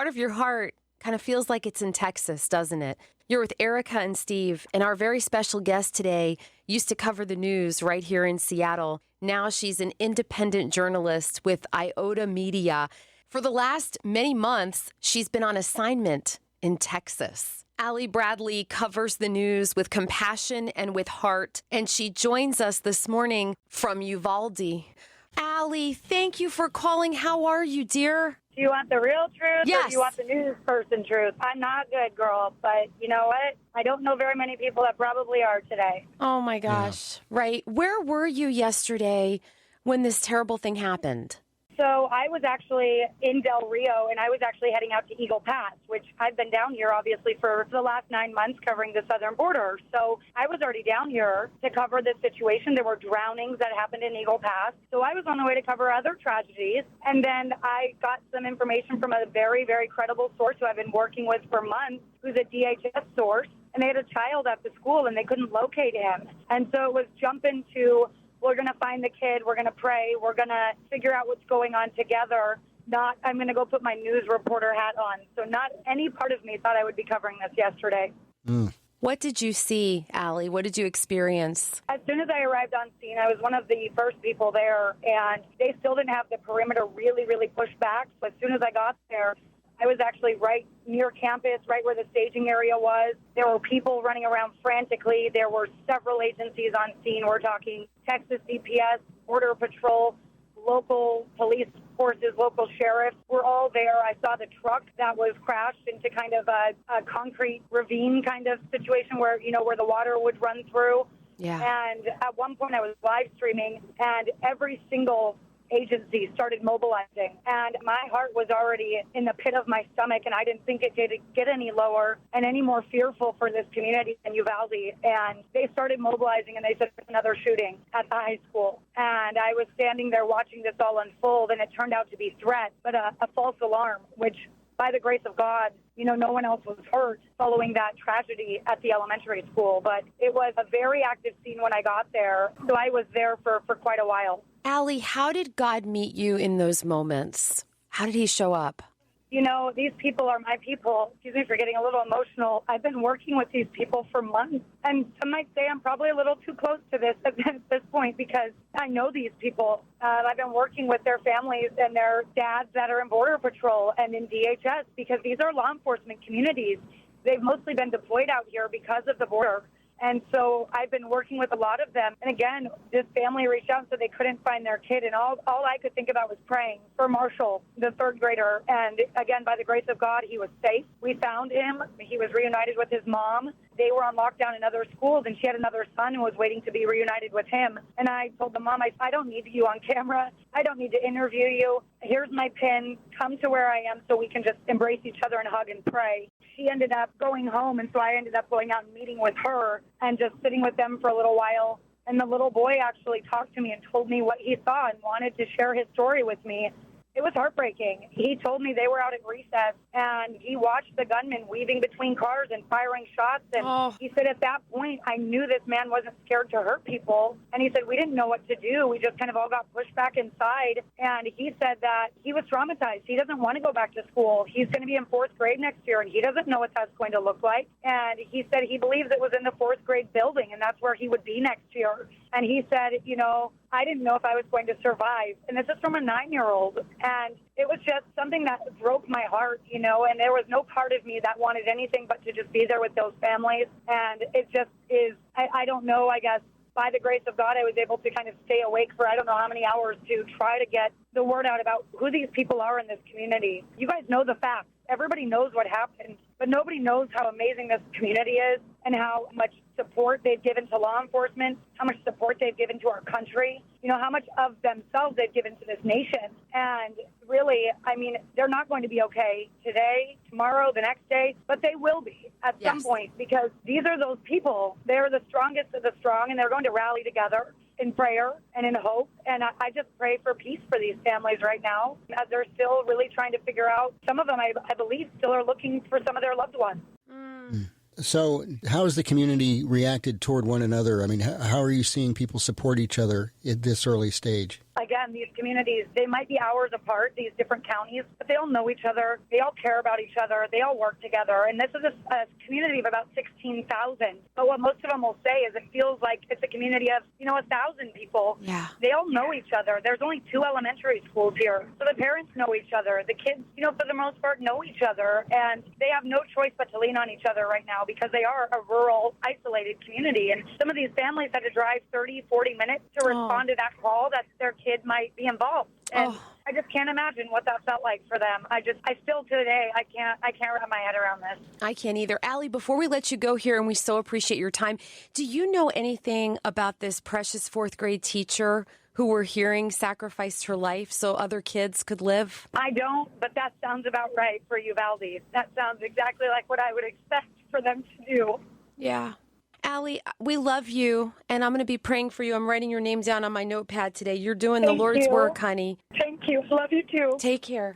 part of your heart kind of feels like it's in Texas, doesn't it? You're with Erica and Steve, and our very special guest today used to cover the news right here in Seattle. Now she's an independent journalist with Iota Media. For the last many months, she's been on assignment in Texas. Allie Bradley covers the news with compassion and with heart, and she joins us this morning from Uvalde. Allie, thank you for calling. How are you, dear? Do you want the real truth Yes. or do you want the news person truth? I'm not good, girl, but you know what? I don't know very many people that probably are today. Oh, my gosh. Yeah. Right. Where were you yesterday when this terrible thing happened? So I was actually in Del Rio, and I was actually heading out to Eagle Pass, which I've been down here, obviously, for the last 9 months covering the southern border. So I was already down here to cover this situation. There were drownings that happened in Eagle Pass. So I was on the way to cover other tragedies. And then I got some information from a very, very credible source who I've been working with for months, who's a DHS source. And they had a child at the school, and they couldn't locate him. And so it was jumping to, we're going to find the kid, we're going to pray, we're going to figure out what's going on together. Not, I'm going to go put my news reporter hat on. So not any part of me thought I would be covering this yesterday. What did you see, Allie? What did you experience? As soon as I arrived on scene, I was one of the first people there, and they still didn't have the perimeter really, really pushed back. So as soon as I got there, I was actually right near campus, right where the staging area was. There were people running around frantically. There were several agencies on scene. We're talking Texas DPS, Border Patrol, local police forces, local sheriffs. We're all there. I saw the truck that was crashed into kind of a concrete ravine kind of situation where, you know, where the water would run through. Yeah. And at one point I was live streaming, and every single agency started mobilizing, and my heart was already in the pit of my stomach, and I didn't think it could get any lower and any more fearful for this community in Uvalde. And they started mobilizing, and they said there's another shooting at the high school. And I was standing there watching this all unfold, and it turned out to be threat, but a false alarm, which by the grace of God, you know, no one else was hurt following that tragedy at the elementary school. But it was a very active scene when I got there, so I was there for quite a while. Allie, how did God meet you in those moments? How did he show up? You know, these people are my people. Excuse me for getting a little emotional. I've been working with these people for months, and some might say I'm probably a little too close to this at this point because I know these people. I've been working with their families and their dads that are in Border Patrol and in DHS because these are law enforcement communities. They've mostly been deployed out here because of the border. And so I've been working with a lot of them. And again, this family reached out and said they couldn't find their kid. And all I could think about was praying for Marshall, the third grader. And again, by the grace of God, he was safe. We found him. He was reunited with his mom. They were on lockdown in other schools, and she had another son who was waiting to be reunited with him. And I told the mom, I don't need you on camera. I don't need to interview you. Here's my pin. Come to where I am so we can just embrace each other and hug and pray. She ended up going home, and so I ended up going out and meeting with her and just sitting with them for a little while. And the little boy actually talked to me and told me what he saw and wanted to share his story with me. It was heartbreaking. He told me they were out at recess, and he watched the gunman weaving between cars and firing shots. And He said at that point, I knew this man wasn't scared to hurt people. And he said, we didn't know what to do. We just kind of all got pushed back inside. And he said that he was traumatized. He doesn't want to go back to school. He's going to be in fourth grade next year, and he doesn't know what that's going to look like. And he said he believes it was in the fourth grade building, and that's where he would be next year. And he said, you know, I didn't know if I was going to survive. And this is from a 9-year-old. And it was just something that broke my heart, you know, and there was no part of me that wanted anything but to just be there with those families. And it just is, I don't know, I guess, by the grace of God, I was able to kind of stay awake for I don't know how many hours to try to get the word out about who these people are in this community. You guys know the facts. Everybody knows what happened, but nobody knows how amazing this community is and how much support they've given to law enforcement, how much support they've given to our country, you know, how much of themselves they've given to this nation. And really, I mean, they're not going to be okay today, tomorrow, the next day, but they will be at some point because these are those people. They're the strongest of the strong, and they're going to rally together in prayer and in hope. And I just pray for peace for these families right now as they're still really trying to figure out. Some of them, I believe, still are looking for some of their loved ones. So how has the community reacted toward one another? I mean, how are you seeing people support each other at this early stage? Again, these communities, they might be hours apart, these different counties, but they all know each other. They all care about each other. They all work together. And this is a community of about 16,000. But what most of them will say is it feels like it's a community of, 1,000 people. Yeah. They all know each other. There's only 2 elementary schools here. So the parents know each other. The kids, for the most part, know each other. And they have no choice but to lean on each other right now because they are a rural, isolated community. And some of these families had to drive 30, 40 minutes to respond to that call that their kid might be involved. And I just can't imagine what that felt like for them. I still today, I can't wrap my head around this. I can't either. Allie, before we let you go here, and we so appreciate your time, do you know anything about this precious 4th grade teacher who we're hearing sacrificed her life so other kids could live? I don't, but that sounds about right for Uvalde. That sounds exactly like what I would expect for them to do. Yeah. Allie, we love you, and I'm going to be praying for you. I'm writing your name down on my notepad today. You're doing the Lord's work, honey. Thank you. Love you too. Take care.